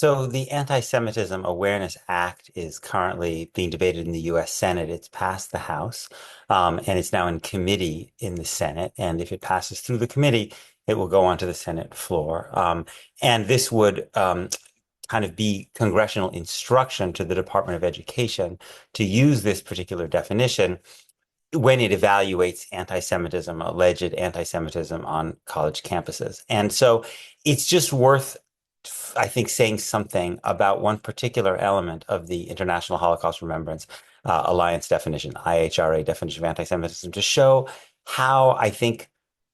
So the Antisemitism Awareness Act is currently being debated in the U.S. Senate. It's passed the House, and it's now in committee in the Senate. And if it passes through the committee, it will go onto the Senate floor. And this would kind of be congressional instruction to the Department of Education to use this particular definition when it evaluates anti-Semitism, alleged anti-Semitism on college campuses. And so it's just worth, I think, saying something about one particular element of the International Holocaust Remembrance Alliance definition, IHRA definition of anti-Semitism, to show how I think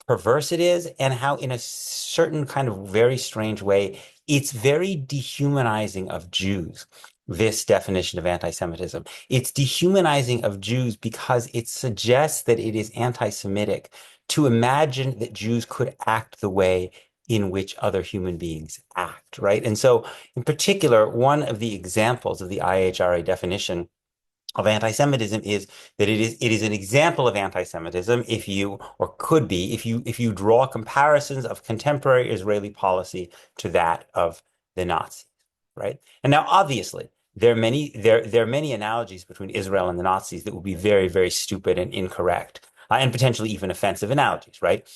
perverse it is and how, in a certain kind of very strange way, it's very dehumanizing of Jews, this definition of anti-Semitism. It's dehumanizing of Jews because it suggests that it is anti-Semitic to imagine that Jews could act the way in which other human beings act, right? And so, in particular, one of the examples of the IHRA definition of anti-Semitism is that it is an example of anti-Semitism if you, or could be, if you draw comparisons of contemporary Israeli policy to that of the Nazis, right? And now, obviously, there are many analogies between Israel and the Nazis that would be very, very stupid and incorrect, and potentially even offensive analogies, right?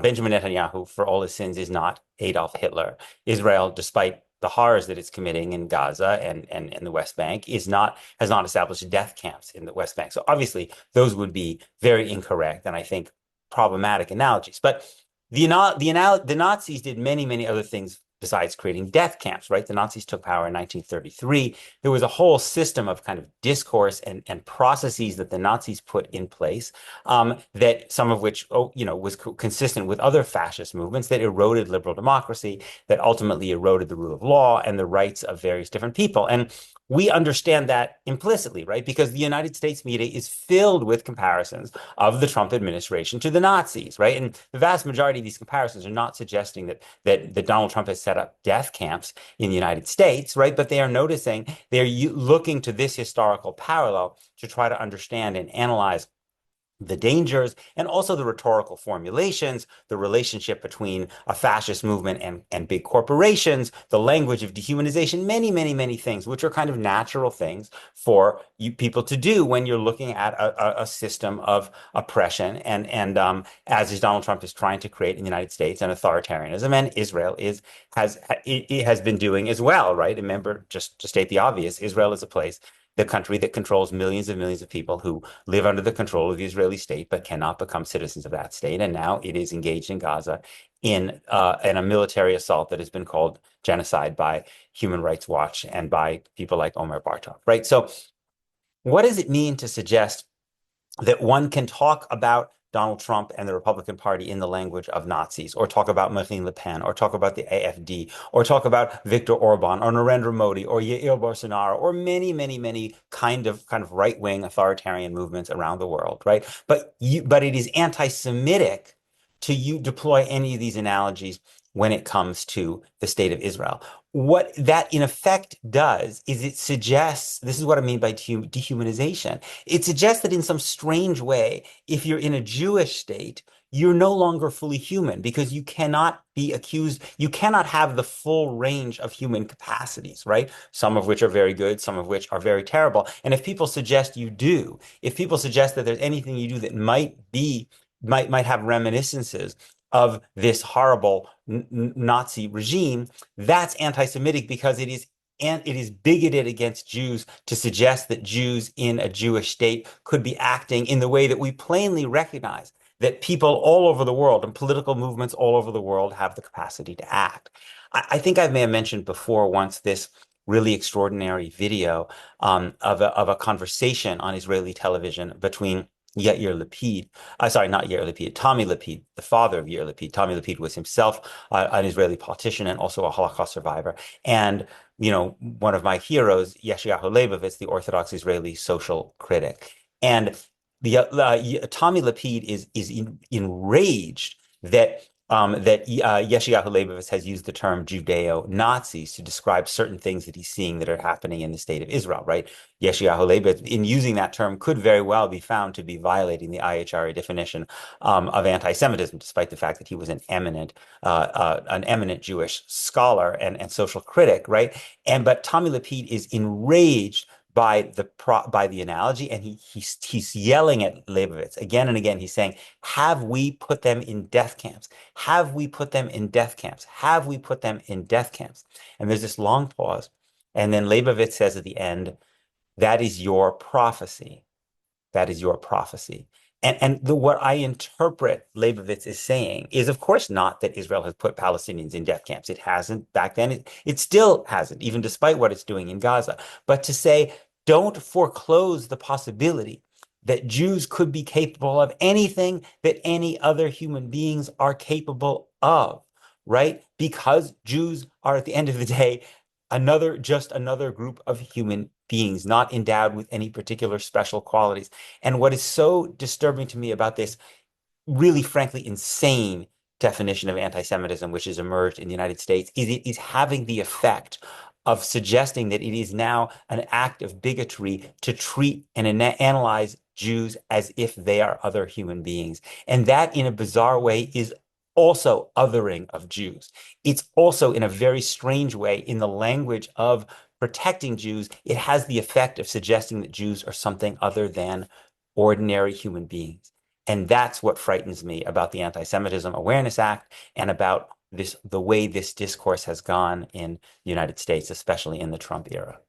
Benjamin Netanyahu, for all his sins, is not Adolf Hitler. Israel, despite the horrors that it's committing in Gaza and in the West Bank, has not established death camps in the West Bank. So obviously, those would be very incorrect and I think problematic analogies. But the Nazis did many, many other things besides creating death camps, right? The Nazis took power in 1933. There was a whole system of kind of discourse and processes that the Nazis put in place, that some of which, was consistent with other fascist movements that eroded liberal democracy, that ultimately eroded the rule of law and the rights of various different people. And we understand that implicitly, right? Because the United States media is filled with comparisons of the Trump administration to the Nazis, right? And the vast majority of these comparisons are not suggesting that Donald Trump has set up death camps in the United States, right? But they are noticing, they're looking to this historical parallel to try to understand and analyze the dangers and also the rhetorical formulations, the relationship between a fascist movement and big corporations, the language of dehumanization, many, many, many things, which are kind of natural things for you people to do when you're looking at a system of oppression and as is Donald Trump is trying to create in the United States, an authoritarianism, and Israel has been doing as well, right? Remember, just to state the obvious, Israel is the country that controls millions and millions of people who live under the control of the Israeli state but cannot become citizens of that state. And now it is engaged in Gaza in a military assault that has been called genocide by Human Rights Watch and by people like Omer Bartov, right? So what does it mean to suggest that one can talk about Donald Trump and the Republican Party in the language of Nazis, or talk about Marine Le Pen, or talk about the AfD, or talk about Viktor Orban, or Narendra Modi, or Jair Bolsonaro, or many, many, many kind of right-wing authoritarian movements around the world, right? But it is anti-Semitic to deploy any of these analogies when it comes to the state of Israel. What that in effect does is it suggests, this is what I mean by dehumanization. It suggests that in some strange way, if you're in a Jewish state, you're no longer fully human because you cannot be accused, you cannot have the full range of human capacities, right? Some of which are very good, some of which are very terrible. And if people suggest you do, if people suggest that there's anything you do that might have reminiscences of this horrible Nazi regime, that's anti-Semitic because it is bigoted against Jews to suggest that Jews in a Jewish state could be acting in the way that we plainly recognize that people all over the world and political movements all over the world have the capacity to act. I think I may have mentioned before once this really extraordinary video of a conversation on Israeli television between Yair Lapid, sorry, not Yair Lapid, Tommy Lapid, the father of Yair Lapid. Tommy Lapid was himself an Israeli politician and also a Holocaust survivor. And, one of my heroes, Yeshayahu Leibovitz, the Orthodox Israeli social critic. And Tommy Lapid is enraged that that Yeshayahu Leibovitz has used the term Judeo-Nazis to describe certain things that he's seeing that are happening in the state of Israel, right? Yeshayahu Leibovitz, in using that term, could very well be found to be violating the IHRA definition of anti-Semitism, despite the fact that he was an eminent Jewish scholar and social critic, right? But Tommy Lapid is enraged by the analogy, and he's yelling at Leibovitz again and again. He's saying, "Have we put them in death camps? Have we put them in death camps? Have we put them in death camps?" And there's this long pause, and then Leibovitz says at the end, "That is your prophecy. That is your prophecy." What I interpret Leibovitz is saying is, of course, not that Israel has put Palestinians in death camps. It hasn't back then. It still hasn't, even despite what it's doing in Gaza. But to say, don't foreclose the possibility that Jews could be capable of anything that any other human beings are capable of, right? Because Jews are, at the end of the day, just another group of human beings, not endowed with any particular special qualities. And what is so disturbing to me about this really, frankly, insane definition of anti-Semitism, which has emerged in the United States, is it is having the effect of suggesting that it is now an act of bigotry to treat and analyze Jews as if they are other human beings. And that, in a bizarre way, is also othering of Jews. It's also, in a very strange way, in the language of protecting Jews, it has the effect of suggesting that Jews are something other than ordinary human beings. And that's what frightens me about the Anti-Semitism Awareness Act and about the way this discourse has gone in the United States, especially in the Trump era.